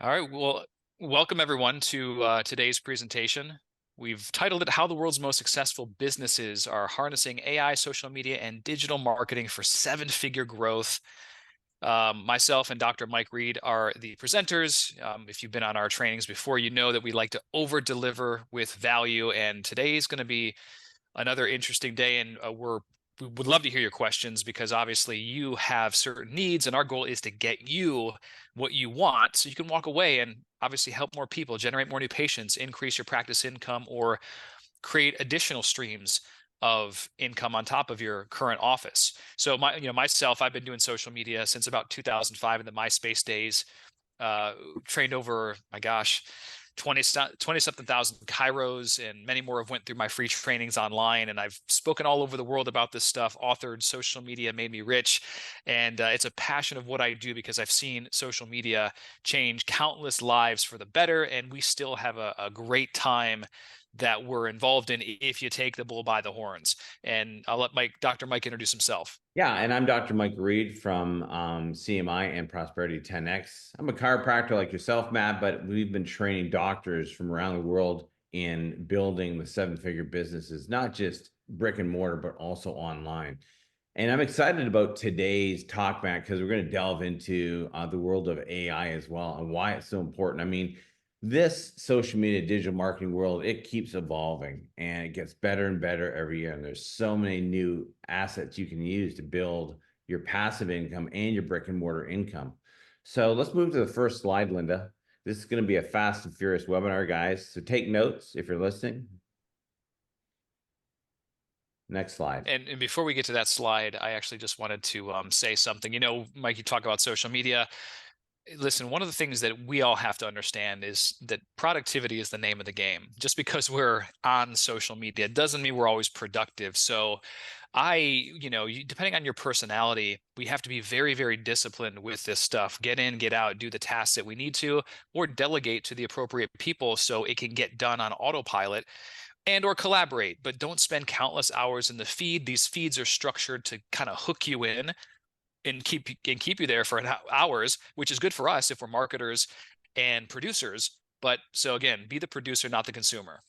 All right. Well, welcome everyone to today's presentation. We've titled it How the World's Most Successful Businesses Are Harnessing AI, Social Media, and Digital Marketing for Seven-Figure Growth. Myself and Dr. Mike Reed are the presenters. If you've been on our trainings before, you know that we like to over-deliver with value. And today is going to be another interesting day. And we would love to hear your questions because obviously you have certain needs, and our goal is to get you what you want so you can walk away and obviously help more people, generate more new patients, increase your practice income, or create additional streams of income on top of your current office. So myself, I've been doing social media since about 2005 in the MySpace days. uh, Trained over, my gosh, 20 something thousand Kairos, and many more have went through my free trainings online. And I've spoken all over the world about this stuff, authored Social Media Made Me Rich. And it's a passion of what I do because I've seen social media change countless lives for the better. And we still have a great time that we're involved in if you take the bull by the horns. And I'll let Dr. Mike introduce himself. Yeah, and I'm Dr. Mike Reed from CMI and Prosperity 10X. I'm a chiropractor like yourself, Matt, but we've been training doctors from around the world in building the seven-figure businesses, not just brick and mortar, but also online. And I'm excited about today's talk, Matt, because we're going to delve into the world of AI as well and why it's so important. I mean, this social media digital marketing world, it keeps evolving and it gets better and better every year. And there's so many new assets you can use to build your passive income and your brick and mortar income. So let's move to the first slide, Linda. This is going to be a fast and furious webinar, guys. So take notes if you're listening. Next slide. And before we get to that slide, I actually just wanted to say something. Mike, you talk about social media. Listen, one of the things that we all have to understand is that productivity is the name of the game. Just because we're on social media doesn't mean we're always productive. So depending on your personality, we have to be very, very disciplined with this stuff. Get in, get out, do the tasks that we need to, or delegate to the appropriate people so it can get done on autopilot, and or collaborate, but don't spend countless hours in the feed. These feeds are structured to kind of hook you in and keep you there for hours, which is good for us if we're marketers and producers. But so again, be the producer, not the consumer.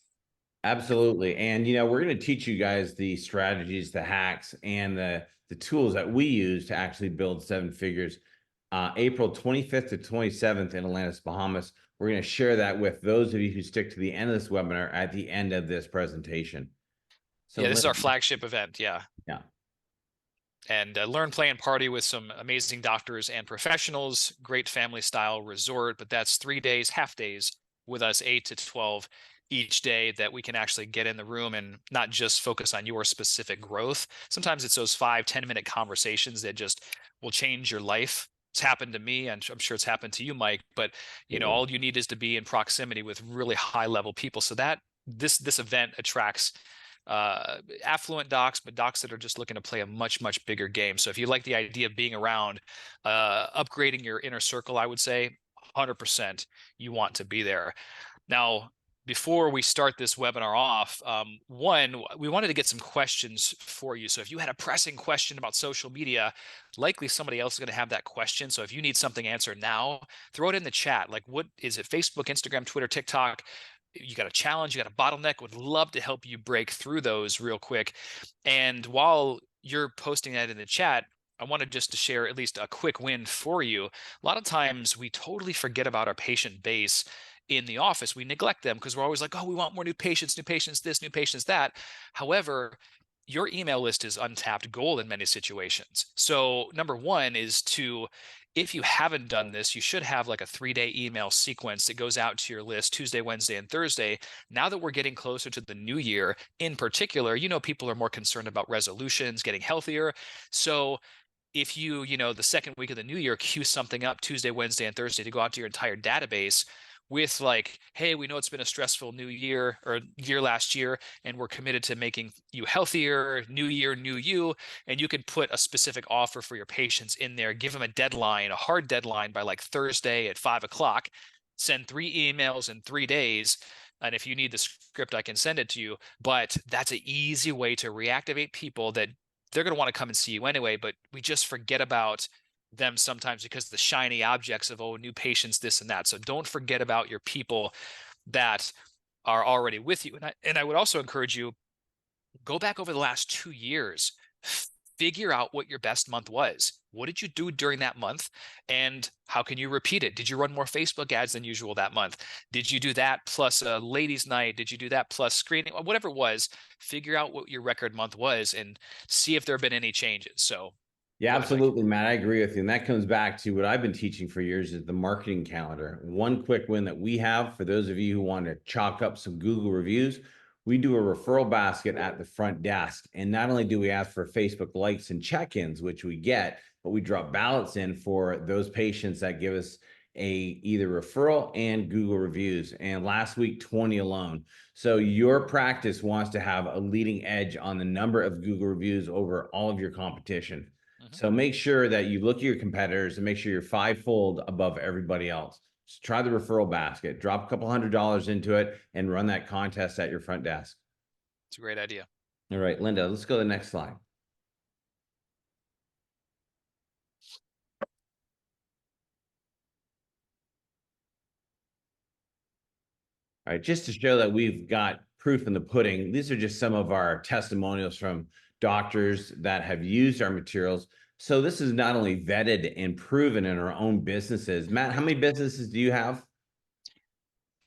Absolutely. And we're going to teach you guys the strategies, the hacks, and the tools that we use to actually build seven figures. April 25th to 27th in Atlantis, Bahamas. We're going to share that with those of you who stick to the end of this webinar at the end of this presentation. So Yeah, this is our flagship event. Yeah. yeah. And learn, play, and party with some amazing doctors and professionals. Great family style resort, but that's 3 days, half days with us, 8 to 12 each day, that we can actually get in the room and not just focus on your specific growth. Sometimes it's those 5-10 minute conversations that just will change your life. It's happened to me, and I'm sure it's happened to you, Mike. But all you need is to be in proximity with really high level people, so that this event attracts affluent docs, but docs that are just looking to play a much, much bigger game. So if you like the idea of being around, upgrading your inner circle, I would say 100% you want to be there. Now, before we start this webinar off, one, we wanted to get some questions for you. So if you had a pressing question about social media, likely somebody else is going to have that question. So if you need something answered now, throw it in the chat. Like, what is it? Facebook, Instagram, Twitter, TikTok? You got a challenge, you got a bottleneck, would love to help you break through those real quick. And while you're posting that in the chat, I wanted just to share at least a quick win for you. A lot of times we totally forget about our patient base in the office. We neglect them because we're always like, oh, we want more new patients, this, new patients, that. However, your email list is untapped gold in many situations. So number one is to, if you haven't done this, you should have like a 3-day email sequence that goes out to your list Tuesday, Wednesday, and Thursday. Now that we're getting closer to the new year in particular, people are more concerned about resolutions, getting healthier. So if you, the second week of the new year, queue something up Tuesday, Wednesday, and Thursday to go out to your entire database with like, hey, we know it's been a stressful new year or year last year, and we're committed to making you healthier, new year, new you. And you can put a specific offer for your patients in there, give them a deadline, a hard deadline by like Thursday at 5 o'clock, send 3 emails in 3 days. And if you need the script, I can send it to you. But that's an easy way to reactivate people that they're going to want to come and see you anyway, but we just forget about them sometimes because the shiny objects of, oh, new patients, this and that. So don't forget about your people that are already with you. And I would also encourage you, go back over the last 2 years, figure out what your best month was. What did you do during that month? And how can you repeat it? Did you run more Facebook ads than usual that month? Did you do that plus a ladies' night? Did you do that plus screening? Whatever it was, figure out what your record month was and see if there have been any changes. So Yeah, go ahead, Mike. absolutely, Matt. I agree with you. And that comes back to what I've been teaching for years is the marketing calendar. One quick win that we have for those of you who want to chalk up some Google reviews, we do a referral basket at the front desk. And not only do we ask for Facebook likes and check-ins, which we get, but we drop ballots in for those patients that give us a either referral and Google reviews. And last week, 20 alone. So your practice wants to have a leading edge on the number of Google reviews over all of your competition. Mhm. So make sure that you look at your competitors and make sure you're fivefold above everybody else. Just try the referral basket, drop a couple $100 into it, and run that contest at your front desk. It's a great idea. All right, Linda, let's go to the next slide. All right, just to show that we've got proof in the pudding, these are just some of our testimonials from doctors that have used our materials. So this is not only vetted and proven in our own businesses. Matt, how many businesses do you have?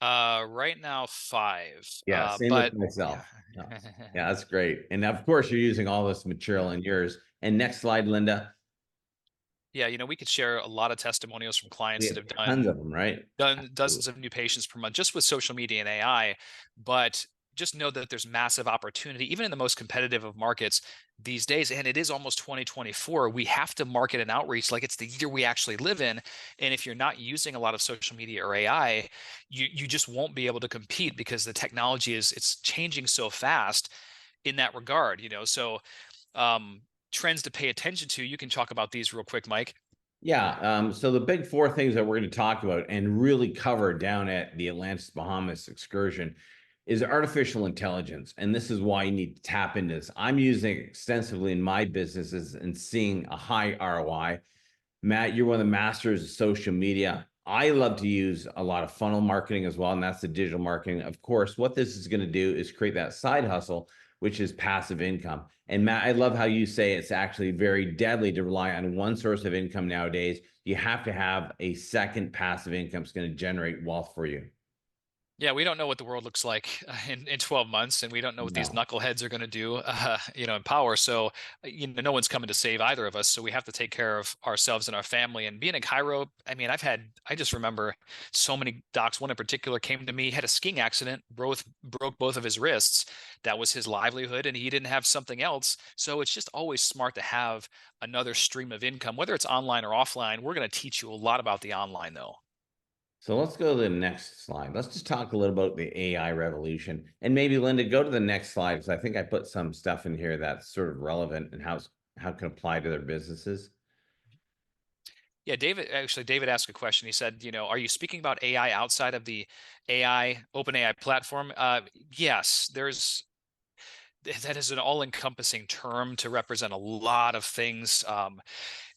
Right now, 5. Yeah, same with But myself. yeah. Yeah, yeah, that's great. And of course, you're using all this material in yours. And next slide, Linda. Yeah, we could share a lot of testimonials from We clients that have have tons done of them, right? done Absolutely. dozens of new patients per month just with social media and AI. But just know that there's massive opportunity, even in the most competitive of markets these days. And it is almost 2024. We have to market and outreach like it's the year we actually live in. And if you're not using a lot of social media or AI, you just won't be able to compete because the technology it's changing so fast in that regard. So um, trends to pay attention to. You can talk about these real quick, Mike. Yeah. So the big four things that we're going to talk about and really cover down at the Atlantis Bahamas excursion is artificial intelligence. And this is why you need to tap into this. I'm using it extensively in my businesses and seeing a high ROI. Matt, you're one of the masters of social media. I love to use a lot of funnel marketing as well, and that's the digital marketing. Of course, what this is going to do is create that side hustle, which is passive income. And Matt, I love how you say it's actually very deadly to rely on one source of income nowadays. You have to have a second passive income that's going to generate wealth for you. Yeah, we don't know what the world looks like in 12 months, and we don't know what these No. knuckleheads are going to do, in power. So, no one's coming to save either of us. So we have to take care of ourselves and our family. And being in Cairo, I mean, I just remember so many docs. One in particular came to me, had a skiing accident, broke both of his wrists. That was his livelihood, and he didn't have something else. So it's just always smart to have another stream of income, whether it's online or offline. We're going to teach you a lot about the online, though. So let's go to the next slide. Let's just talk a little about the AI revolution. And maybe Linda, go to the next slide because I think I put some stuff in here that's sort of relevant and how it can apply to their businesses. Yeah, David asked a question. He said, are you speaking about AI outside of the OpenAI platform? Yes, that is an all-encompassing term to represent a lot of things.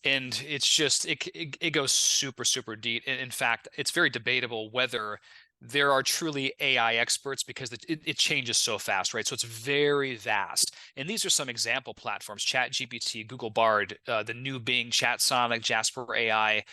And it's just it goes super super deep. In fact, it's very debatable whether there are truly AI experts because it changes so fast, right? So it's very vast. And these are some example platforms: ChatGPT, Google Bard, the new Bing, ChatSonic, Jasper AI.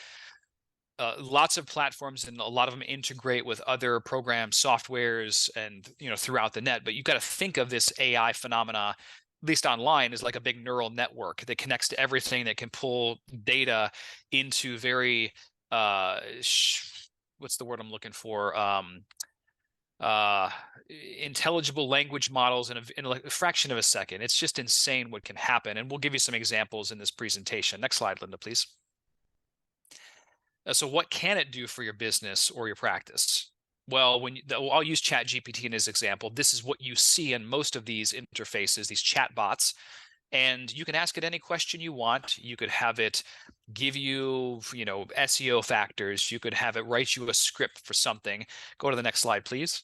Lots of platforms, and a lot of them integrate with other programs, softwares, and throughout the net. But you've got to think of this AI phenomena, at least online, as like a big neural network that connects to everything, that can pull data into very what's the word I'm looking for? Uh, Intelligible language models in like a fraction of a second. It's just insane what can happen, and we'll give you some examples in this presentation. Next slide, Linda, please. So what can it do for your business or your practice? Well, I'll use ChatGPT as an example. This is what you see in most of these interfaces, these chat bots, and you can ask it any question you want. You could have it give you, SEO factors. You could have it write you a script for something. Go to the next slide, please.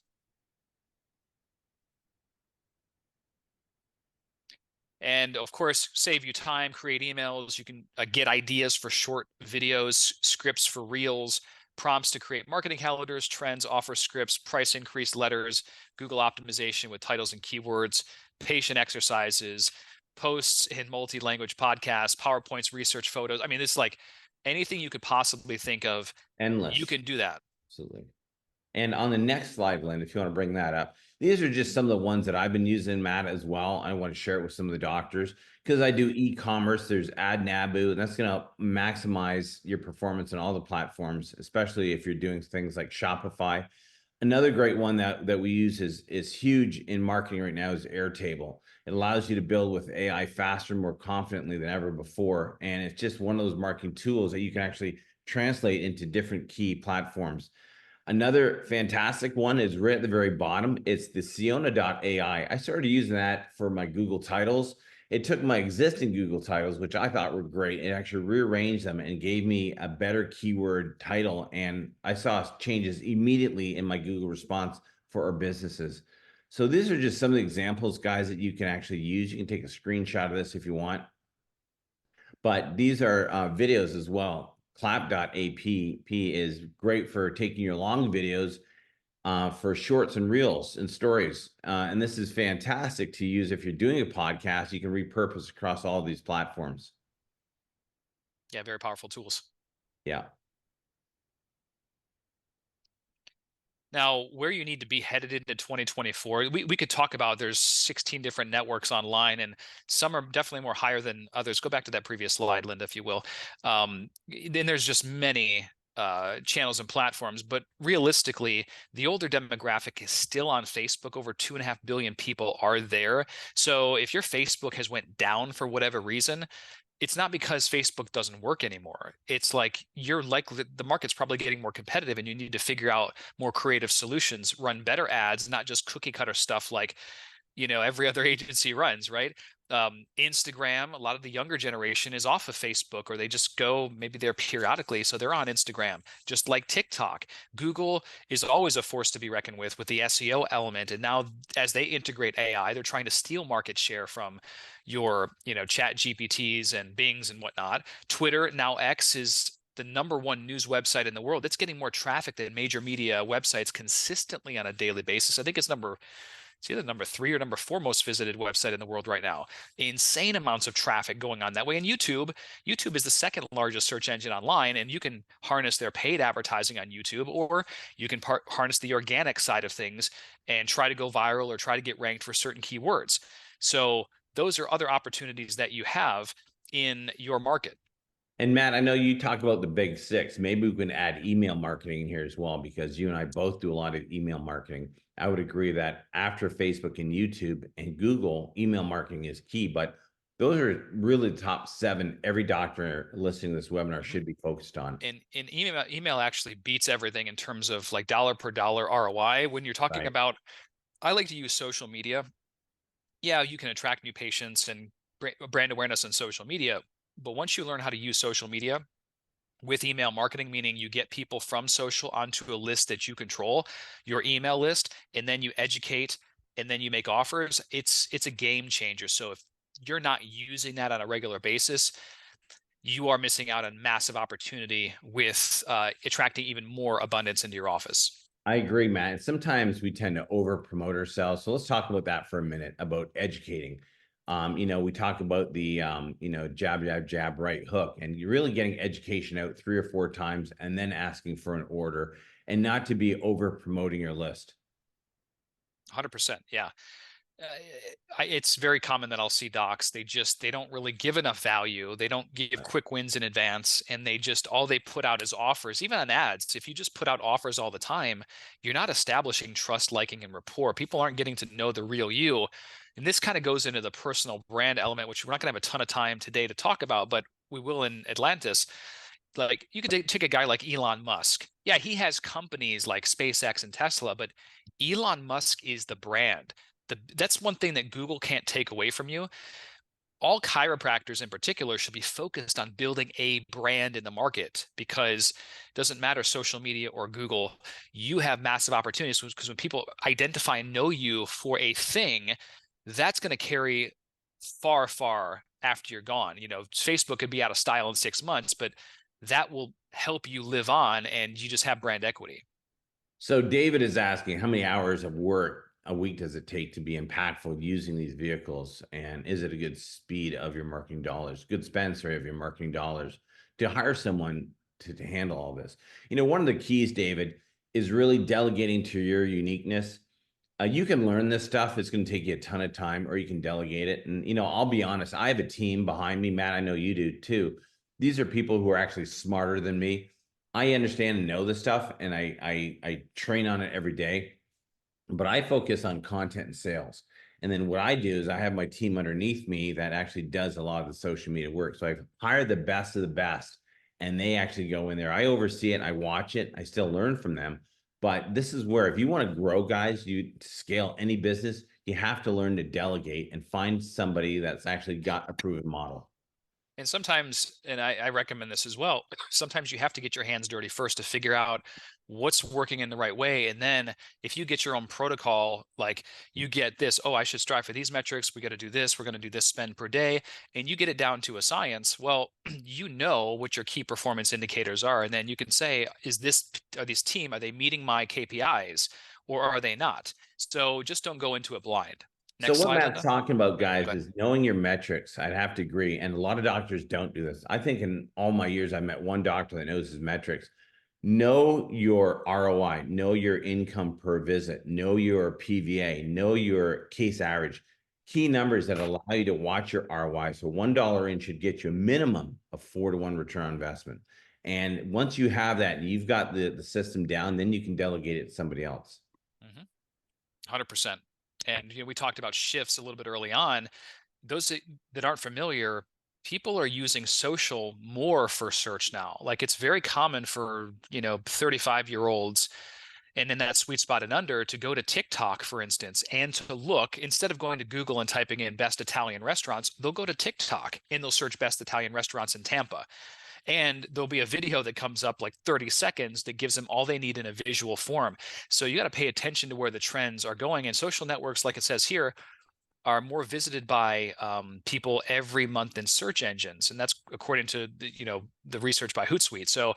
And of course, save you time, create emails. You can get ideas for short videos, scripts for reels, prompts to create marketing calendars, trends, offer scripts, price increase letters, Google optimization with titles and keywords, patient exercises, posts in multi-language podcasts, PowerPoints, research photos. I mean, it's like anything you could possibly think of, you Endless. can do that. Absolutely. And on the next slide, Lynn, if you want to bring that up, these are just some of the ones that I've been using, Matt, as well. I want to share it with some of the doctors because I do e-commerce. There's AdNabu, and that's going to maximize your performance on all the platforms, especially if you're doing things like Shopify. Another great one that we use is huge in marketing right now is Airtable. It allows you to build with AI faster, more confidently than ever before, and it's just one of those marketing tools that you can actually translate into different key platforms. Another fantastic one is right at the very bottom. It's the Siona.ai. I started using that for my Google titles. It took my existing Google titles, which I thought were great, and actually rearranged them and gave me a better keyword title. And I saw changes immediately in my Google response for our businesses. So these are just some of the examples, guys, that you can actually use. You can take a screenshot of this if you want. But these are videos as well. Clap.app is great for taking your long videos for shorts and reels and stories. And this is fantastic to use if you're doing a podcast. You can repurpose across all of these platforms. Yeah, very powerful tools. Yeah. Now, where you need to be headed into 2024, we could talk about there's 16 different networks online, and some are definitely more higher than others. Go back to that previous slide, Linda, if you will. Then there's just many channels and platforms, but realistically, the older demographic is still on Facebook. Over 2.5 billion people are there. So if your Facebook has went down for whatever reason, it's not because Facebook doesn't work anymore. It's like you're likely the market's probably getting more competitive and you need to figure out more creative solutions, run better ads, not just cookie cutter stuff like every other agency runs, right? Instagram, a lot of the younger generation is off of Facebook, or they just go maybe there periodically, so they're on Instagram. Just like TikTok, Google is always a force to be reckoned with the SEO element, and now as they integrate AI, they're trying to steal market share from your chat GPTs and Bings and whatnot. Twitter, now X, is the #1 news website in the world. It's getting more traffic than major media websites consistently on a daily basis. I think it's either #3 or #4 most visited website in the world right now. Insane amounts of traffic going on that way. And YouTube is the second largest search engine online, and you can harness their paid advertising on YouTube, or you can harness the organic side of things and try to go viral or try to get ranked for certain keywords. So those are other opportunities that you have in your market. And Matt, I know you talk about the big six. Maybe we can add email marketing in here as well, because you and I both do a lot of email marketing. I would agree that after Facebook and YouTube and Google, email marketing is key, but those are really the top 7 every doctor listening to this webinar should be focused on. And email actually beats everything in terms of like dollar per dollar ROI. When you're talking Right. about, I like to use social media. Yeah, you can attract new patients and brand awareness on social media. But once you learn how to use social media with email marketing, meaning you get people from social onto a list that you control, your email list, and then you educate and then you make offers, it's a game changer. So if you're not using that on a regular basis, you are missing out on massive opportunity with attracting even more abundance into your office. I agree, Matt. Sometimes we tend to over promote ourselves. So let's talk about that for a minute about educating. We talk about the, jab, jab, jab, right hook, and you're really getting education out 3 or 4 times and then asking for an order, and not to be over promoting your list. 100%. Yeah. It's very common that I'll see docs. They don't really give enough value. They don't give quick wins in advance, and all they put out is offers. Even on ads, if you just put out offers all the time, you're not establishing trust, liking, and rapport. People aren't getting to know the real you. And this kind of goes into the personal brand element, which we're not going to have a ton of time today to talk about, but we will in Atlantis. Like you could take a guy like Elon Musk. Yeah, he has companies like SpaceX and Tesla, but Elon Musk is the brand. That's one thing that Google can't take away from you. All chiropractors in particular should be focused on building a brand in the market, because it doesn't matter social media or Google, you have massive opportunities, because when people identify and know you for a thing, that's going to carry far, far after you're gone. Facebook could be out of style in 6 months, but that will help you live on and you just have brand equity. So David is asking, how many hours of work a week does it take to be impactful using these vehicles? And is it a good speed of your marketing dollars, good spend, sorry, of your marketing dollars to hire someone to handle all this? One of the keys, David, is really delegating to your uniqueness. You can learn this stuff. It's going to take you a ton of time, or you can delegate it. And, I'll be honest, I have a team behind me, Matt. I know you do too. These are people who are actually smarter than me. I understand and know this stuff, and I train on it every day. But I focus on content and sales. And then what I do is I have my team underneath me that actually does a lot of the social media work. So I've hired the best of the best, and they actually go in there. I oversee it, I watch it, I still learn from them. But this is where, if you want to grow, guys, you scale any business, you have to learn to delegate and find somebody that's actually got a proven model. And sometimes, and I recommend this as well, sometimes you have to get your hands dirty first to figure out what's working in the right way. And then if you get your own protocol, like you get this, oh, I should strive for these metrics. We got to do this. We're going to do this spend per day. And you get it down to a science. Well, you know what your key performance indicators are. And then you can say, are they meeting my KPIs or are they not? So just don't go into it blind. So Next what slide, Matt's Linda. talking about, Go guys, ahead. is knowing your metrics. I'd have to agree. And a lot of doctors don't do this. I think in all my years, I met one doctor that knows his metrics. Know your ROI, know your income per visit, know your PVA, know your case average, key numbers that allow you to watch your ROI. So $1 in should get you a minimum of 4-to-1 return on investment. And once you have that and you've got the system down, then you can delegate it to somebody else. 100%. And we talked about shifts a little bit early on. Those that aren't familiar, people are using social more for search now. Like it's very common for 35-year-olds and in that sweet spot and under to go to TikTok, for instance, and to look, instead of going to Google and typing in best Italian restaurants, they'll go to TikTok and they'll search best Italian restaurants in Tampa. And there'll be a video that comes up like 30 seconds that gives them all they need in a visual form. So you got to pay attention to where the trends are going. And social networks, like it says here, are more visited by people every month in search engines, and that's according to the research by Hootsuite. So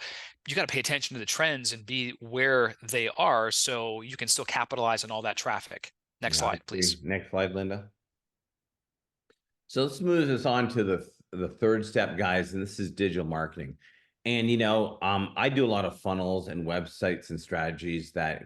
you got to pay attention to the trends and be where they are, so you can still capitalize on all that traffic. Next Yeah, I slide, agree. please. Next slide, Linda. So let's move us on to the third step, guys, and this is digital marketing. And I do a lot of funnels and websites and strategies that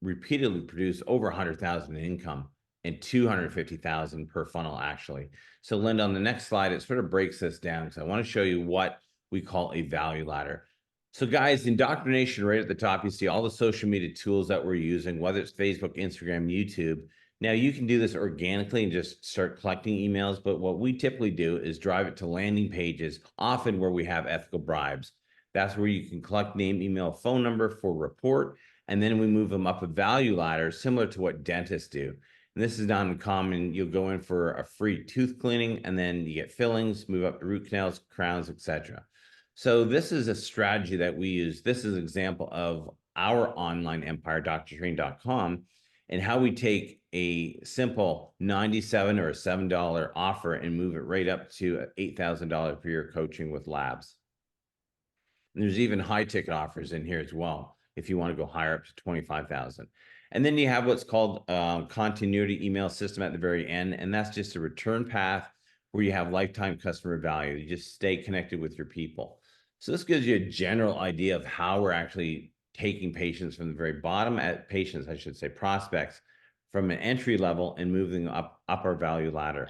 repeatedly produce over 100,000 in income and 250,000 per funnel, actually. So, Linda, on the next slide, it sort of breaks this down because I want to show you what we call a value ladder. So, guys, indoctrination right at the top, you see all the social media tools that we're using, whether it's Facebook, Instagram, YouTube. Now, you can do this organically and just start collecting emails, but what we typically do is drive it to landing pages, often where we have ethical bribes. That's where you can collect name, email, phone number for report, and then we move them up a value ladder, similar to what dentists do. And this is not uncommon. You'll go in for a free tooth cleaning, and then you get fillings, move up to root canals, crowns, etc. So this is a strategy that we use. This is an example of our online empire, drtrain.com, and how we take a simple 97 or a $7 offer and move it right up to $8,000 per year coaching with labs. And there's even high ticket offers in here as well, if you want to go higher up to 25,000. And then you have what's called continuity email system at the very end. And that's just a return path where you have lifetime customer value. You just stay connected with your people. So this gives you a general idea of how we're actually taking patients from the very bottom patients, I should say, prospects from an entry level and moving up our value ladder.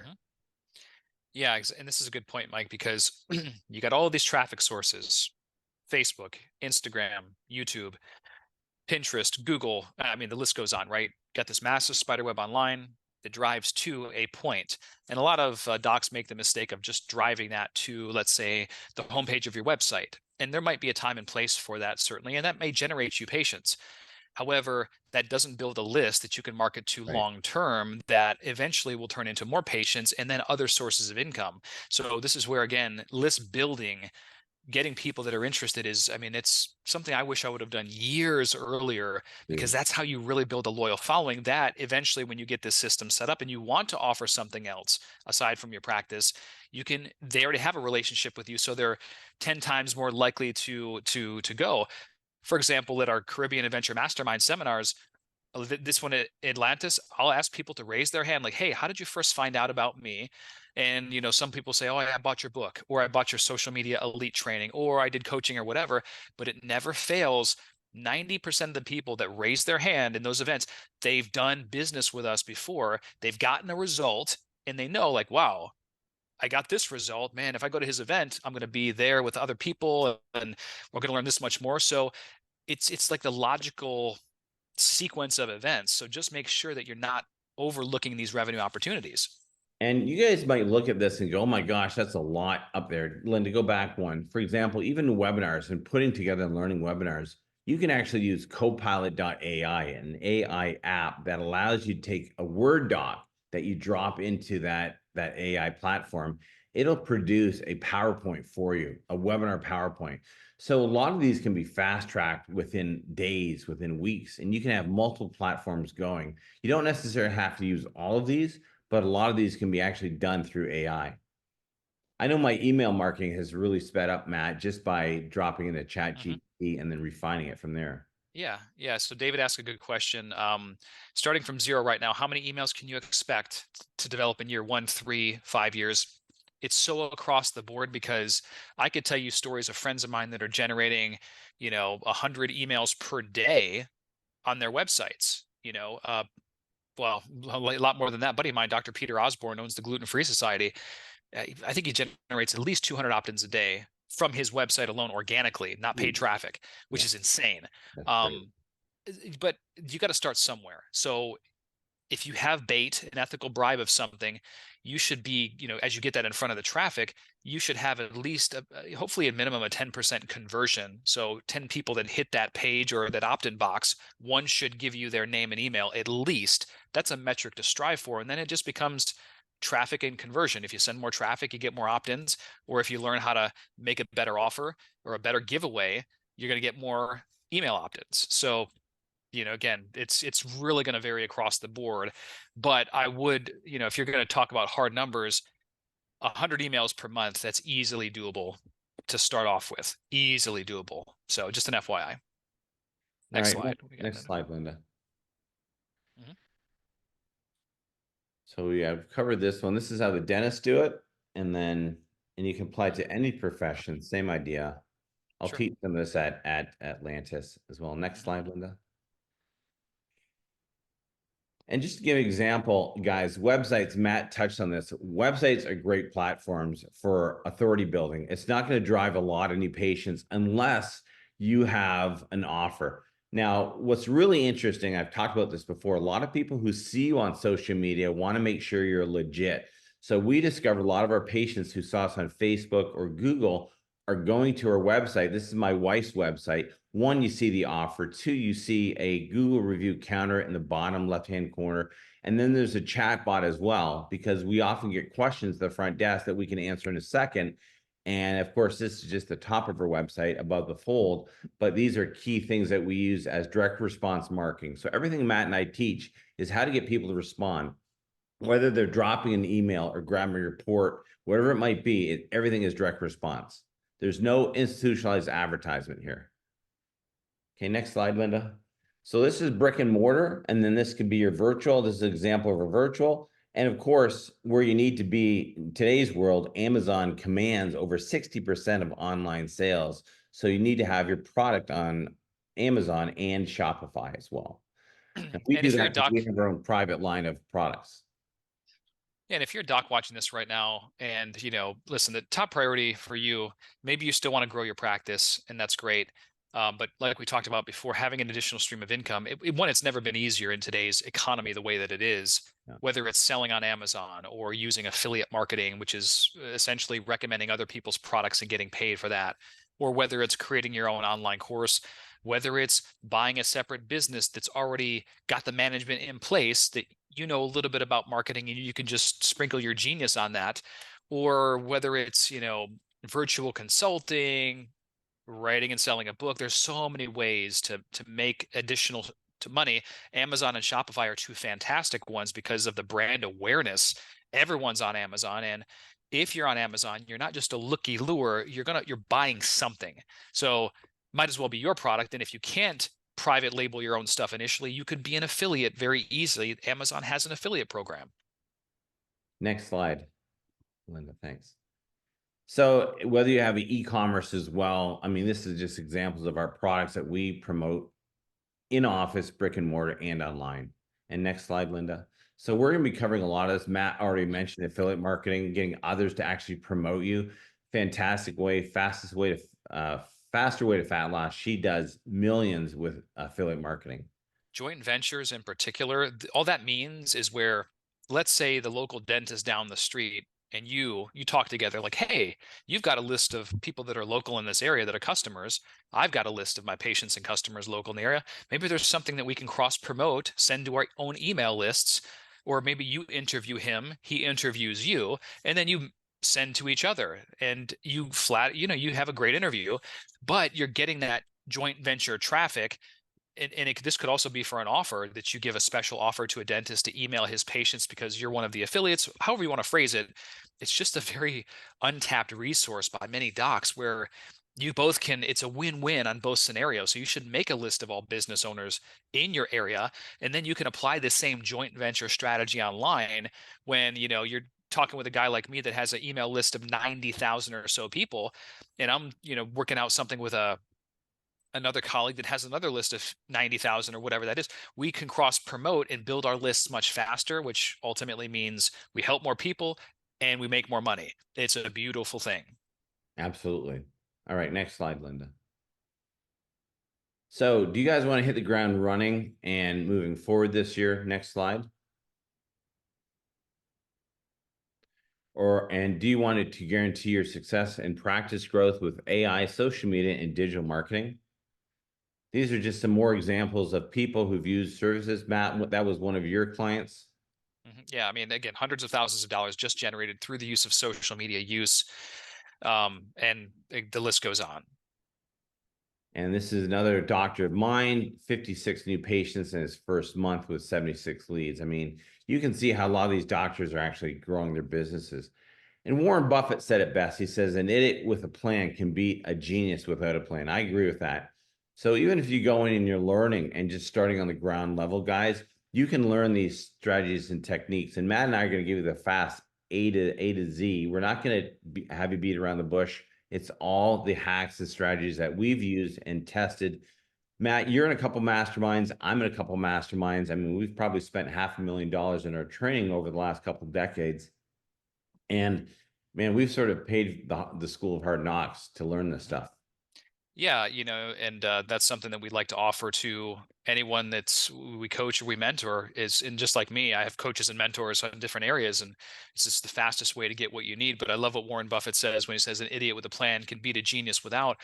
Yeah, and this is a good point, Mike, because you got all of these traffic sources: Facebook, Instagram, YouTube, Pinterest, Google. I mean, the list goes on, right? Got this massive spider web online that drives to a point. And a lot of docs make the mistake of just driving that to, let's say, the homepage of your website. And there might be a time and place for that, certainly, and that may generate you patients. However, that doesn't build a list that you can market to Right. long term that eventually will turn into more patients and then other sources of income. So this is where, again, list building getting people that are interested is, I mean, it's something I wish I would have done years earlier, because that's how you really build a loyal following that eventually, when you get this system set up and you want to offer something else aside from your practice, they already have a relationship with you. So they're 10 times more likely to go. For example, at our Caribbean Adventure Mastermind seminars, this one at Atlantis, I'll ask people to raise their hand, like, "Hey, how did you first find out about me?" And some people say, "Oh, I bought your book, or I bought your social media elite training, or I did coaching, or whatever." But it never fails. 90% of the people that raise their hand in those events, they've done business with us before. They've gotten a result, and they know, like, wow, I got this result. Man, if I go to his event, I'm going to be there with other people, and we're going to learn this much more. So it's like the logical sequence of events. So just make sure that you're not overlooking these revenue opportunities. And you guys might look at this and go, oh my gosh, that's a lot up there. Linda, go back one. For example, even webinars and putting together and learning webinars, you can actually use copilot.ai, an AI app that allows you to take a Word doc that you drop into that AI platform. It'll produce a PowerPoint for you, a webinar PowerPoint. So a lot of these can be fast tracked within days, within weeks, and you can have multiple platforms going. You don't necessarily have to use all of these, but a lot of these can be actually done through AI. I know my email marketing has really sped up, Matt, just by dropping in a chat Mm-hmm. GPT and then refining it from there. Yeah, yeah. So David asked a good question. Starting from zero right now, how many emails can you expect to develop in year 1, 3, 5 years? It's so across the board, because I could tell you stories of friends of mine that are generating, 100 emails per day on their websites. Well, a lot more than that. Buddy of mine, Dr. Peter Osborne, owns the Gluten Free Society. I think he generates at least 200 opt-ins a day from his website alone, organically, not paid traffic, which Yeah, is insane. that's great. Um, but you got to start somewhere. So if you have bait, an ethical bribe of something, you should be, as you get that in front of the traffic, you should have at least, hopefully, a minimum of 10% conversion. So 10 people that hit that page or that opt-in box, one should give you their name and email at least. That's a metric to strive for. And then it just becomes traffic and conversion. If you send more traffic, you get more opt-ins. Or if you learn how to make a better offer or a better giveaway, you're going to get more email opt-ins. So again, it's really going to vary across the board. But I would, if you're going to talk about hard numbers, 100 emails per month, that's easily doable to start off with. Easily doable. So just an FYI. All Next right, slide. We got next slide, Linda. Mhm. So we have covered this one. This is how the dentists do it. And you can apply it Mhm. to any profession, same idea. I'll Sure. teach them this at Atlantis as well. Next Mhm. slide, Linda. And just to give an example, guys, websites, Matt touched on this. Websites are great platforms for authority building. It's not going to drive a lot of new patients unless you have an offer. Now, what's really interesting, I've talked about this before, a lot of people who see you on social media want to make sure you're legit. So we discovered a lot of our patients who saw us on Facebook or Google are going to our website. This is my wife's website. One, you see the offer. Two, you see a Google review counter in the bottom left-hand corner. And then there's a chat bot as well, because we often get questions at the front desk that we can answer in a second. And of course, this is just the top of our website above the fold, but these are key things that we use as direct response marketing. So everything Matt and I teach is how to get people to respond, whether they're dropping an email or grabbing a report, whatever it might be, everything is direct response. There's no institutionalized advertisement here. Okay, next slide, Linda. So this is brick and mortar, and then this could be your virtual. This is an example of a virtual. And of course, where you need to be in today's world, Amazon commands over 60% of online sales. So you need to have your product on Amazon and Shopify as well. And we And do if you're a that because doc, we have our own private line of products. and if you're a doc watching this right now, and listen, the top priority for you, maybe you still want to grow your practice, and that's great. But like we talked about before, having an additional stream of income, one, it's never been easier in today's economy the way that it is. Yeah. Whether it's selling on Amazon or using affiliate marketing, which is essentially recommending other people's products and getting paid for that, or whether it's creating your own online course, whether it's buying a separate business that's already got the management in place that a little bit about marketing and you can just sprinkle your genius on that, or whether it's virtual consulting, writing and selling a book. There's so many ways to make additional to money. Amazon and Shopify are two fantastic ones because of the brand awareness. Everyone's on Amazon, and if you're on Amazon, you're not just a looky lure. You're buying something. So might as well be your product. And if you can't private label your own stuff initially, you could be an affiliate very easily. Amazon has an affiliate program. Next slide, Linda. Thanks. So whether you have e-commerce as well, I mean, this is just examples of our products that we promote in office, brick and mortar, and online. And next slide, Linda. So we're going to be covering a lot of this. Matt already mentioned affiliate marketing, getting others to actually promote you. Fantastic way, faster way to fat loss. She does millions with affiliate marketing. Joint ventures in particular, all that means is where, let's say the local dentist down the street and you talk together like, hey, you've got a list of people that are local in this area that are customers. I've got a list of my patients and customers local in the area. Maybe there's something that we can cross promote, send to our own email lists, or maybe you interview him, he interviews you, and then you send to each other, and you have a great interview, but you're getting that joint venture traffic. And this could also be for an offer that you give a special offer to a dentist to email his patients because you're one of the affiliates, however you want to phrase it. It's just a very untapped resource by many docs where you both can, it's a win-win on both scenarios. So you should make a list of all business owners in your area, and then you can apply the same joint venture strategy online when, you're talking with a guy like me that has an email list of 90,000 or so people, and I'm, working out something with another colleague that has another list of 90,000 or whatever that is. We can cross promote and build our lists much faster, which ultimately means we help more people and we make more money. It's a beautiful thing. Absolutely. All right, next slide, Linda. So do you guys want to hit the ground running and moving forward this year? Next slide. And do you want it to guarantee your success and practice growth with AI, social media, and digital marketing? These are just some more examples of people who've used services. Matt, that was one of your clients. Yeah, I mean, again, hundreds of thousands of dollars just generated through the use of social media use, and the list goes on. And this is another doctor of mine, 56 new patients in his first month with 76 leads. I mean, you can see how a lot of these doctors are actually growing their businesses. And Warren Buffett said it best. He says, an idiot with a plan can beat a genius without a plan. I agree with that. So even if you go in and you're learning and just starting on the ground level, guys, you can learn these strategies and techniques. And Matt and I are going to give you the fast A to Z. We're not going to have you beat around the bush. It's all the hacks and strategies that we've used and tested. Matt, you're in a couple masterminds. I'm in a couple masterminds. I mean, we've probably spent $500,000 in our training over the last couple of decades. And man, we've sort of paid the school of hard knocks to learn this stuff. Yeah, and that's something that we'd like to offer to anyone that's we coach or we mentor is, and just like me, I have coaches and mentors in different areas, and it's just the fastest way to get what you need. But I love what Warren Buffett says when he says an idiot with a plan can beat a genius without.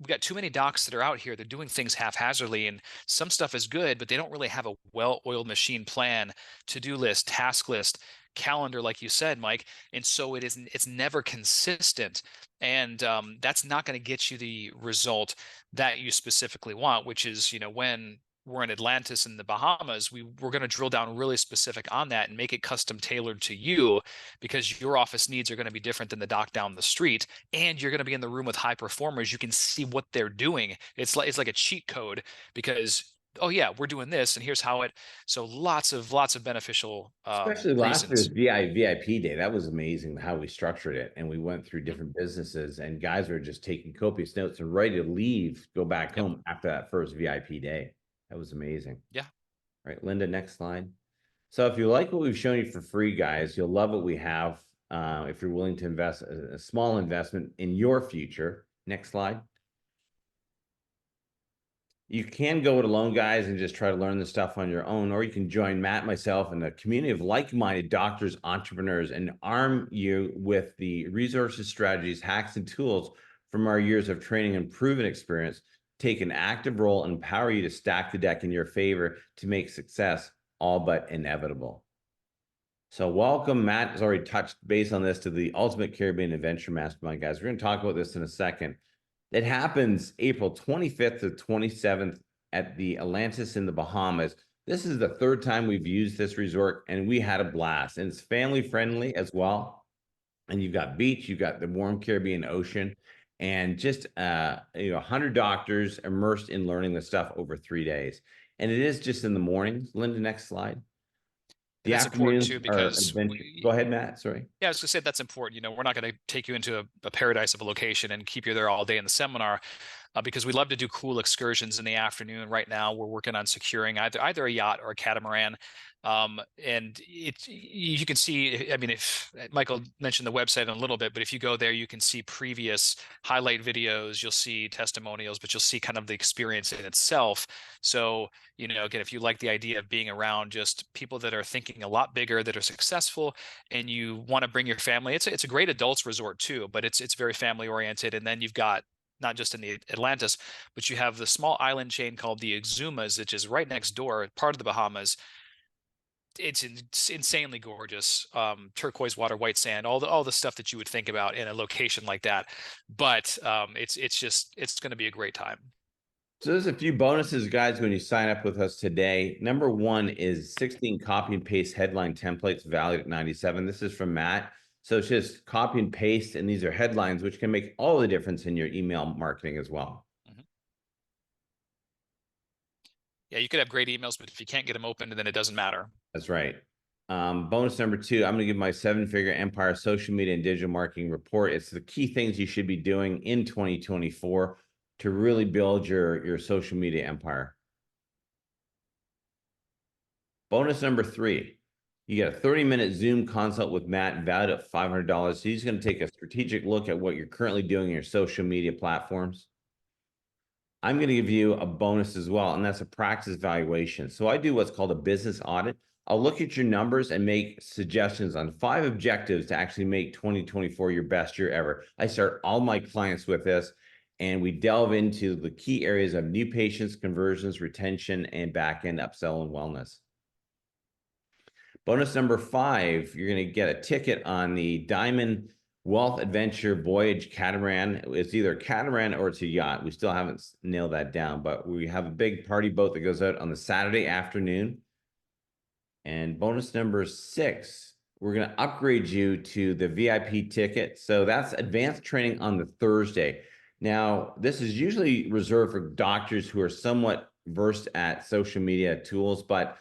We got too many docs that are out here. They're doing things haphazardly, and some stuff is good, but they don't really have a well-oiled machine plan, to-do list, task list, calendar, like you said, Mike. And so it's never consistent, and that's not going to get you the result that you specifically want, which is, when we're in Atlantis in the Bahamas, we're going to drill down really specific on that and make it custom tailored to you, because your office needs are going to be different than the doc down the street, and you're going to be in the room with high performers. You can see what they're doing. It's like a cheat code, because oh yeah, we're doing this and here's how it. So lots of beneficial Especially last year's reasons. VIP day. That was amazing how we structured it. And we went through different businesses, and guys were just taking copious notes and ready to leave, go back Yep. home after that first VIP day. That was amazing. Yeah. All right, Linda, next slide. So if you like what we've shown you for free, guys, you'll love what we have. If you're willing to invest a small investment in your future. Next slide. You can go it alone, guys, and just try to learn the stuff on your own, or you can join Matt, myself, and a community of like-minded doctors, entrepreneurs, and arm you with the resources, strategies, hacks, and tools from our years of training and proven experience. Take an active role and empower you to stack the deck in your favor to make success all but inevitable. So welcome, Matt has already touched base on this, to the Ultimate Caribbean Adventure Mastermind, guys. We're going to talk about this in a second. It happens April 25th to 27th at the Atlantis in the Bahamas. This is the third time we've used this resort, and we had a blast. And it's family friendly as well. And you've got beach, you've got the warm Caribbean Ocean, and just 100 doctors immersed in learning the stuff over 3 days. And it is just in the mornings. Linda, next slide. And The that's important afternoons too, are because adventure. Go ahead, Matt. Sorry. yeah, I was gonna say that's important. We're not going to take you into a paradise of a location and keep you there all day in the seminar, because we love to do cool excursions in the afternoon. Right now, we're working on securing either a yacht or a catamaran. And you can see, I mean, if Michael mentioned the website in a little bit, but if you go there, you can see previous highlight videos, you'll see testimonials, but you'll see kind of the experience in itself. So, again, if you like the idea of being around just people that are thinking a lot bigger, that are successful, and you want to bring your family, it's a great adults resort too, but it's very family oriented. And then you've got, not just in the Atlantis, but you have the small island chain called the Exumas, which is right next door, part of the Bahamas. It's insanely gorgeous, turquoise water, white sand, all the stuff that you would think about in a location like that. But it's going to be a great time. So there's a few bonuses, guys, when you sign up with us today. Number one is 16 copy and paste headline templates valued at 97. This is from Matt. So it's just copy and paste, and these are headlines, which can make all the difference in your email marketing as well. Mhm. Yeah, you could have great emails, but if you can't get them open, then it doesn't matter. That's right. Bonus number two, I'm going to give my 7-figure empire social media and digital marketing report. It's the key things you should be doing in 2024 to really build your social media empire. Bonus number three, you get a 30-minute Zoom consult with Matt valued at $500. So he's going to take a strategic look at what you're currently doing in your social media platforms. I'm going to give you a bonus as well, and that's a practice evaluation. So I do what's called a business audit. I'll look at your numbers and make suggestions on 5 objectives to actually make 2024 your best year ever. I start all my clients with this, and we delve into the key areas of new patients, conversions, retention, and back-end upsell and wellness. Bonus number 5, you're going to get a ticket on the Diamond Wealth Adventure Voyage Catamaran. It's either a catamaran or it's a yacht. We still haven't nailed that down, but we have a big party boat that goes out on the Saturday afternoon. And bonus number 6, we're going to upgrade you to the VIP ticket. So that's advanced training on the Thursday. Now, this is usually reserved for doctors who are somewhat versed at social media tools, but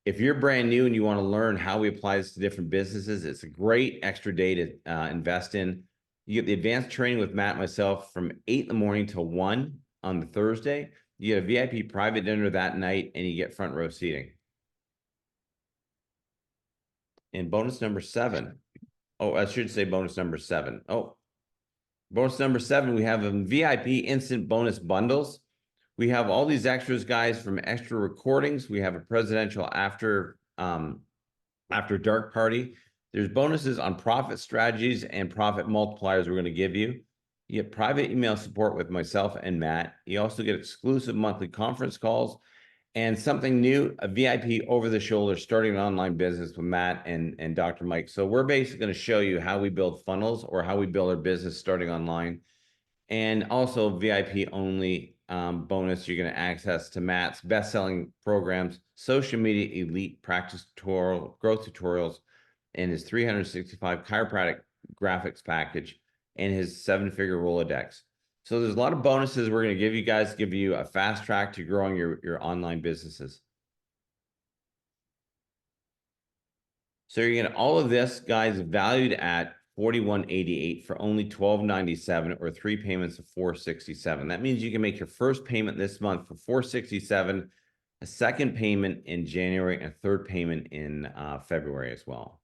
if you're brand new and you want to learn how we apply this to different businesses, it's a great extra day to invest in. You get the advanced training with Matt and myself from 8 in the morning till 1 on the Thursday. You get a VIP private dinner that night, and you get front row seating. And bonus number 7. Oh, I should say bonus number 7. Oh, bonus number 7, we have a VIP instant bonus bundles. We have all these extras, guys, from extra recordings. We have a presidential after dark party. There's bonuses on profit strategies and profit multipliers we're going to give you. You get private email support with myself and Matt. You also get exclusive monthly conference calls and something new, a VIP over-the-shoulder starting an online business with Matt and Dr. Mike. So we're basically going to show you how we build funnels or how we build our business starting online. And also VIP only bonus, you're going to access to Matt's best-selling programs, social media elite practice tutorial, growth tutorials, and his 365 chiropractic graphics package, and his 7-figure Rolodex. So there's a lot of bonuses we're going to give you guys, give you a fast track to growing your online businesses. So you're getting all of this, guys, valued at $41.88 for only $12.97, or 3 payments of $467. That means you can make your first payment this month for $467, a second payment in January, and a third payment in February as well.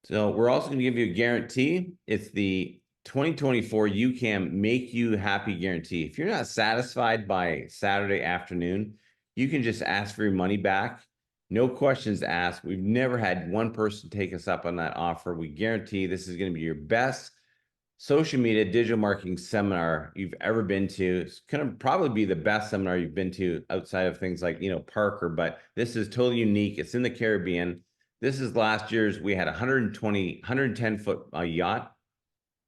So we're also going to give you a guarantee. It's the 2024 UCAM Make You Happy guarantee. If you're not satisfied by Saturday afternoon, you can just ask for your money back. No questions asked. We've never had one person take us up on that offer. We guarantee this is going to be your best social media digital marketing seminar you've ever been to. It's going to probably be the best seminar you've been to outside of things like, Parker, but this is totally unique. It's in the Caribbean. This is last year's. We had 120, 110-foot yacht,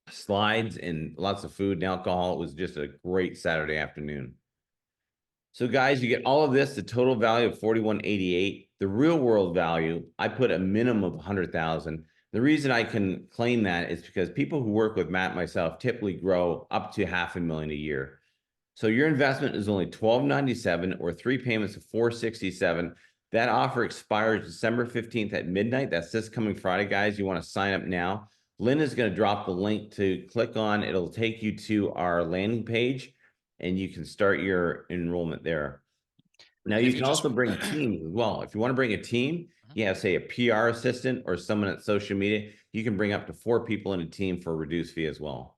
slides, and lots of food and alcohol. It was just a great Saturday afternoon. So guys, you get all of this, the total value of 4188. The real world value, I put a minimum of 100,000. The reason I can claim that is because people who work with Matt and myself typically grow up to 500,000 a year. So your investment is only $12.97 or 3 payments of $467. That offer expires December 15th at midnight. That's this coming Friday, guys. You want to sign up now. Lynn is going to drop the link to click on. It'll take you to our landing page, and you can start your enrollment there. Now, And you if you can just also bring teams as well. If you want to bring a team, you have, say, a PR assistant or someone at social media, you can bring up to 4 people in a team for a reduced fee as well.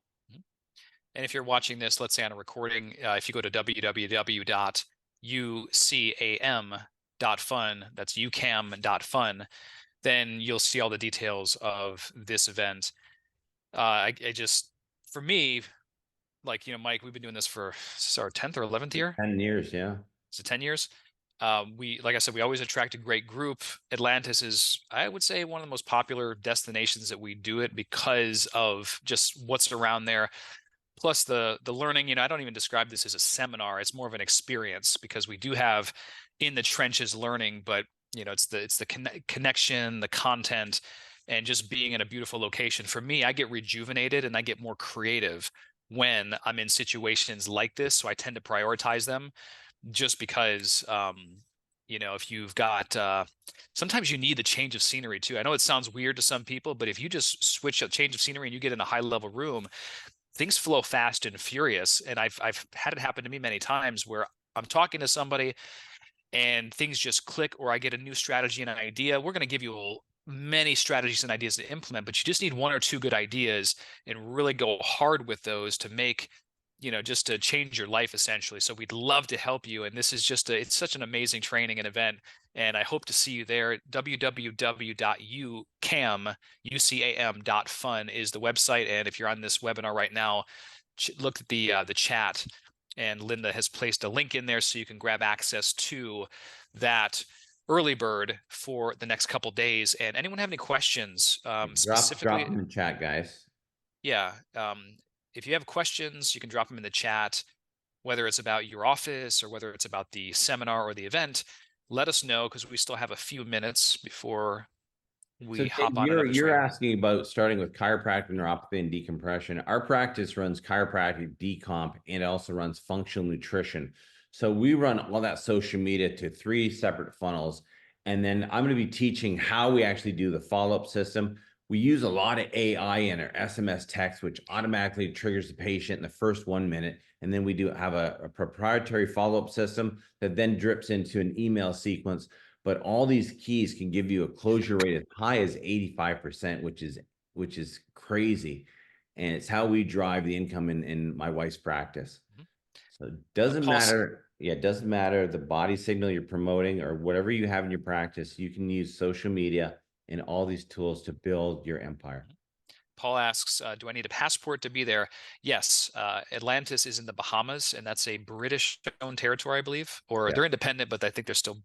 And if you're watching this, let's say on a recording, if you go to www.ucam.fun, that's ucam.fun, then you'll see all the details of this event. I just, for me, like, Mike, we've been doing this for our 10th or 11th year. 10 years, yeah. Is it 10 years? Like I said, we always attract a great group. Atlantis is, I would say, one of the most popular destinations that we do it because of just what's around there. Plus the learning, I don't even describe this as a seminar. It's more of an experience because we do have in the trenches learning, but it's the connection, the content, and just being in a beautiful location. For me, I get rejuvenated and I get more creative when I'm in situations like this. So I tend to prioritize them just because if you've got sometimes you need the change of scenery too. I know it sounds weird to some people, but if you just switch a change of scenery and you get in a high level room, things flow fast and furious. And I've had it happen to me many times where I'm talking to somebody and things just click, or I get a new strategy and an idea. We're going to give you many strategies and ideas to implement, but you just need 1 or 2 good ideas and really go hard with those to make, just to change your life essentially. So we'd love to help you. And this is just it's such an amazing training and event. And I hope to see you there. www.ucam.fun is the website. And if you're on this webinar right now, look at the chat, and Linda has placed a link in there so you can grab access to that early bird for the next couple days. And anyone have any questions Drop specifically? in the chat, guys. Yeah. If you have questions, you can drop them in the chat, whether it's about your office or whether it's about the seminar or the event. Let us know because we still have a few minutes before So we Dave, hop on you're another you're train. asking about starting with chiropractic neuropathy and decompression. Our practice runs chiropractic, decomp, and it also runs functional nutrition. So we run all that social media to 3 separate funnels. And then I'm going to be teaching how we actually do the follow-up system. We use a lot of AI in our SMS text, which automatically triggers the patient in the first 1 minute. And then we do have a proprietary follow-up system that then drips into an email sequence. But all these keys can give you a closure rate as high as 85%, which is crazy. And it's how we drive the income in my wife's practice. Mhm. So it doesn't Paul, matter. Yeah, it doesn't matter the body signal you're promoting or whatever you have in your practice. You can use social media and all these tools to build your empire. Paul asks, do I need a passport to be there? Yes. Atlantis is in the Bahamas, and that's a British-owned territory, I believe, or Yeah. they're independent, but I think they're still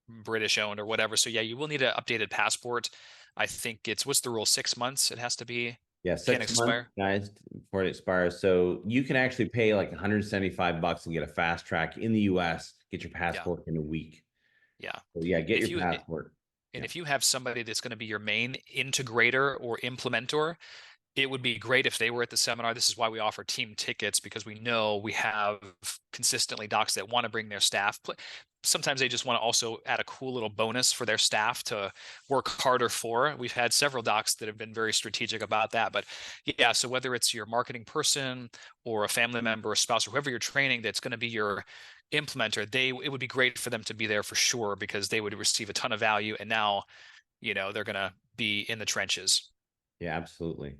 British-owned or whatever. So yeah, you will need an updated passport. I think what's the rule? 6 months. It has to be, Yeah, can't 6 months, expire. guys, before it expires. So you can actually pay like $175 and get a fast track in the US, get your Yeah, passport in a week. yeah. So yeah, get If your you passport. and Yeah. if you have somebody that's going to be your main integrator or implementer, it would be great if they were at the seminar. This is why we offer team tickets, because we know we have consistently docs that want to bring their staff. Sometimes they just want to also add a cool little bonus for their staff to work harder for. We've had several docs that have been very strategic about that. But yeah, so whether it's your marketing person or a family member, a spouse, or whoever you're training that's going to be your implementer, it would be great for them to be there for sure, because they would receive a ton of value. And now, they're going to be in the trenches. Yeah, absolutely.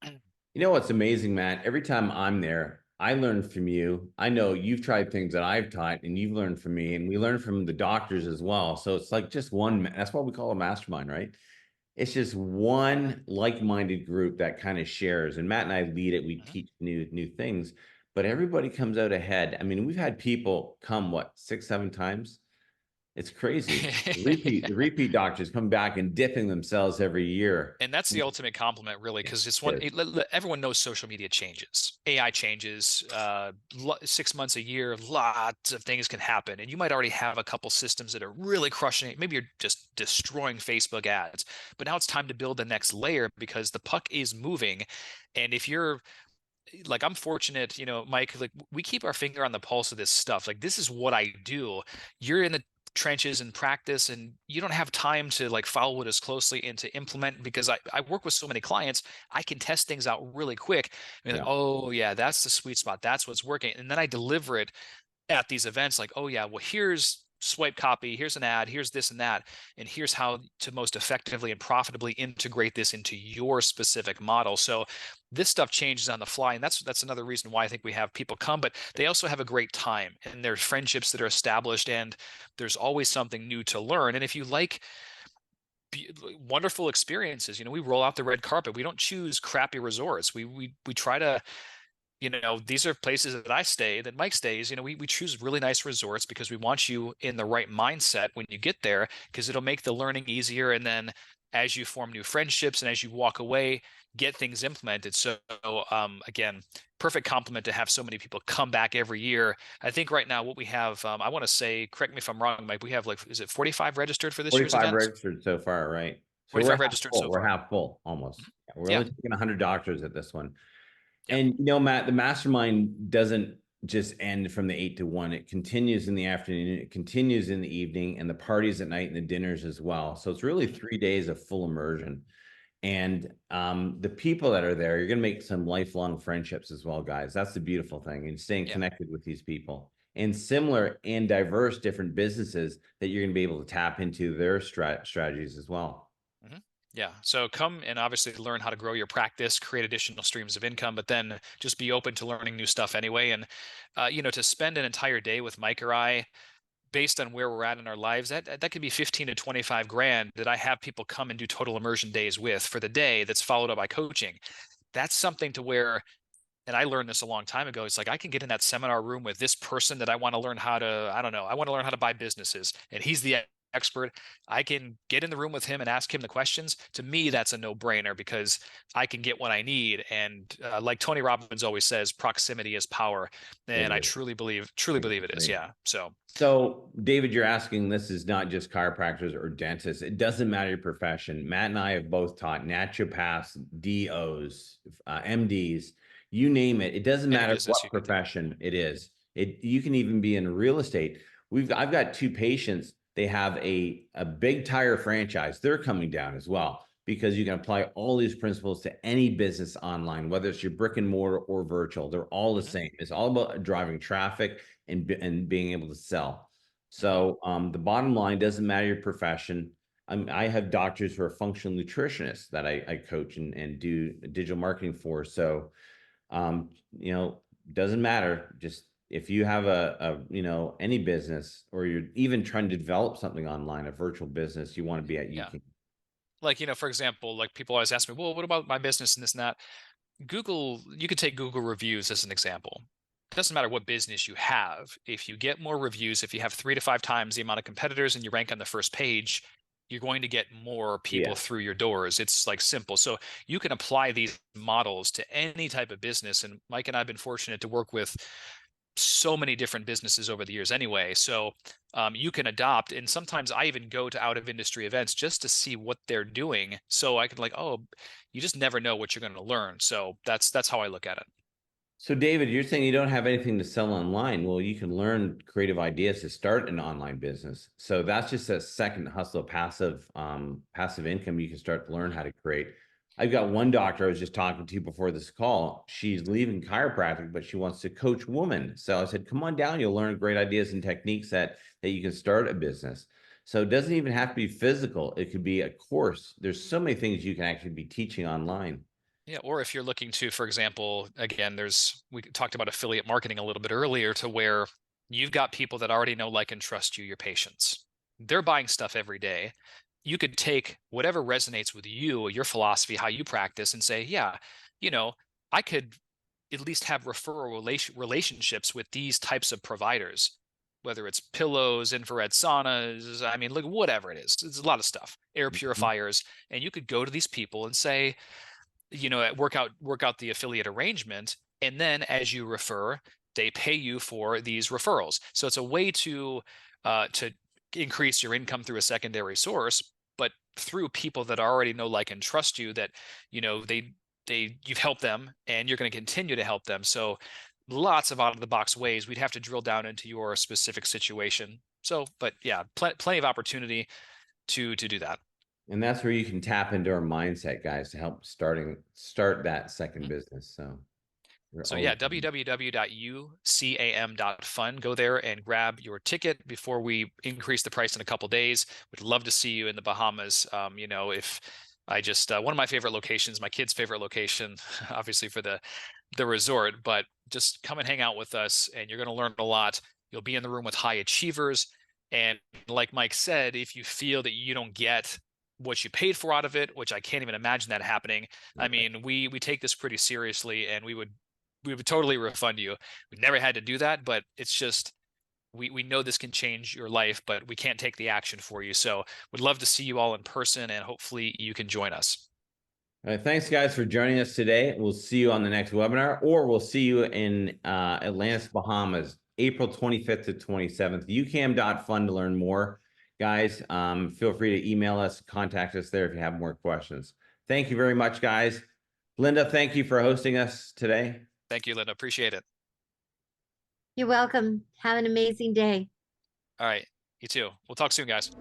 You know what's amazing, Matt? Every time I'm there, I learn from you. I know you've tried things that I've taught and you've learned from me, and we learn from the doctors as well. So it's like just that's why we call a mastermind, right? It's just one like-minded group that kind of shares. And Matt and I lead it. We Mhm. teach new things, but everybody comes out ahead. I mean, we've had people come, what, 6, 7 times? It's crazy. The repeat doctors come back and dipping themselves every year. And that's the ultimate compliment, really, because it's Yes. everyone knows social media changes, AI changes, 6 months a year, lots of things can happen, and you might already have a couple systems that are really crushing it. Maybe you're just destroying Facebook ads, but now it's time to build the next layer because the puck is moving. And if you're like, I'm fortunate, Mike, like we keep our finger on the pulse of this stuff. Like, this is what I do. You're in the trenches and practice, and you don't have time to like follow it as closely and to implement, because I work with so many clients. I can test things out really quick and be like, Yeah. oh yeah, that's the sweet spot. That's what's working. And then I deliver it at these events like, oh yeah, well, here's swipe copy, here's an ad, here's this and that, and here's how to most effectively and profitably integrate this into your specific model. So this stuff changes on the fly, and that's another reason why I think we have people come, but they also have a great time, and there's friendships that are established, and there's always something new to learn. And if you like wonderful experiences, we roll out the red carpet. We don't choose crappy resorts. We try to, these are places that I stay, that Mike stays. We choose really nice resorts because we want you in the right mindset when you get there, because it'll make the learning easier. And then as you form new friendships and as you walk away, get things implemented. So, again, perfect compliment to have so many people come back every year. I think right now what we have, I want to say, correct me if I'm wrong, Mike, we have like, is it 45 registered for this year's 45 events? registered so far, right? So we're 45 half registered full. so We're far. half full almost. Yeah, we're Yeah. only taking 100 doctors at this one. Yep. And Matt, the mastermind doesn't just end from the 8 to 1. It continues in the afternoon, it continues in the evening, and the parties at night and the dinners as well. So it's really Mhm. 3 days of full immersion. And the people that are there, you're going to make some lifelong friendships as well, guys. That's the beautiful thing, and staying Yeah. connected with these people and similar and diverse different businesses that you're going to be able to tap into their strategies as well. Mhm. Yeah. So come and obviously learn how to grow your practice, create additional streams of income, but then just be open to learning new stuff anyway. And, to spend an entire day with Mike or I, based on where we're at in our lives, that could be 15 to 25 grand that I have people come and do total immersion days with for the day, that's followed up by coaching. That's something to where, and I learned this a long time ago. It's like I can get in that seminar room with this person that I want to learn how to, I don't know, I want to learn how to buy businesses, and he's the expert. I can get in the room with him and ask him the questions. To me, that's a no-brainer because I can get what I need. And like Tony Robbins always says, proximity is power, It and I is. truly believe it is. Yeah. So So, David, you're asking, this is not just chiropractors or dentists. It doesn't matter your profession. Matt and I have both taught naturopaths, DOs, MDs, you name it. It doesn't any matter business what you could do. profession it is. You can even be in real estate. I've got two patients. They have a big tire franchise. They're coming down as well because you can apply all these principles to any business online, whether it's your brick and mortar or virtual. They're all the Hmm. same. It's all about driving traffic and being able to sell. Hmm. So the bottom line doesn't matter your profession. I have doctors who are functional nutritionists that I coach and do digital marketing for. So doesn't matter. Just if you have any business or you're even trying to develop something online, a virtual business you want to be at, you Yeah. can. Like, for example, like people always ask me, well, what about my business and this and that? Google, you could take Google reviews as an example. It doesn't matter what business you have. If you get more reviews, if you have 3 to 5 times the amount of competitors and you rank on the first page, you're going to get more people Yeah. through your doors. It's like simple. So you can apply these models to any type of business. And Mike and I have been fortunate to work with so many different businesses over the years anyway. So you can adopt, and sometimes I even go to out of industry events just to see what they're doing. So I can like, oh, you just never know what you're going to learn. So that's how I look at it. So, David, you're saying you don't have anything to sell online. Well, you can learn creative ideas to start an online business. So that's just a second hustle, passive income you can start to learn Mhm. how to create. I've got one doctor I was just talking to before this call. She's leaving chiropractic, but she wants to coach women. So I said, come on down. You'll learn great ideas and techniques that you can start a business. So it doesn't even have to be physical. It could be a course. There's so many things you can actually be teaching online. Yeah, or if you're looking to, for example, again, we talked about affiliate marketing a little bit earlier, to where you've got people that already know, like, and trust you, your patients. They're buying stuff every day. You could take whatever resonates with you, your philosophy, how you practice, and say, yeah, you know, I could at least have referral relationships with these types of providers. whether it's pillows, infrared saunas, I mean, look, whatever it is. It's a lot of stuff, air Mhm. purifiers. And you could go to these people and say, work out the affiliate arrangement, and then as you refer, they pay you for these referrals. So it's a way to increase your income through a secondary source, but through people that already know, like, and trust you, that you've helped them and you're going to continue to help them. So lots of out of the box ways. We'd have to drill down into your specific situation. So, but yeah, plenty of opportunity to do that. And that's where you can tap into our mindset, guys, to help start that second Mhm. business. So we're So always yeah, www.ucam.fun. Go there and grab your ticket before we increase the price in a couple days. We'd love to see you in the Bahamas. If I just one of my favorite locations, my kid's favorite location, obviously for the resort, but just come and hang out with us, and you're going to learn a lot. You'll be in the room with high achievers, and like Mike said, if you feel that you don't get what you paid for out of it, which I can't even imagine that happening. I right. mean, we take this pretty seriously, and we would totally refund you. We've never had to do that, but it's just we know this can change your life, but we can't take the action for you. So would love to see you all in person, and hopefully you can join us. All right, thanks, guys, for joining us today. We'll see you on the next webinar, or we'll see you in Atlantis, Bahamas, April 25th to 27th. ucam.fun to learn more. Guys, feel free to email us, contact us there if you have more questions. Thank you very much, guys. Linda, thank you for hosting us today. Thank you, Linda. Appreciate it. You're welcome. Have an amazing day. All right. You too. We'll talk soon, guys.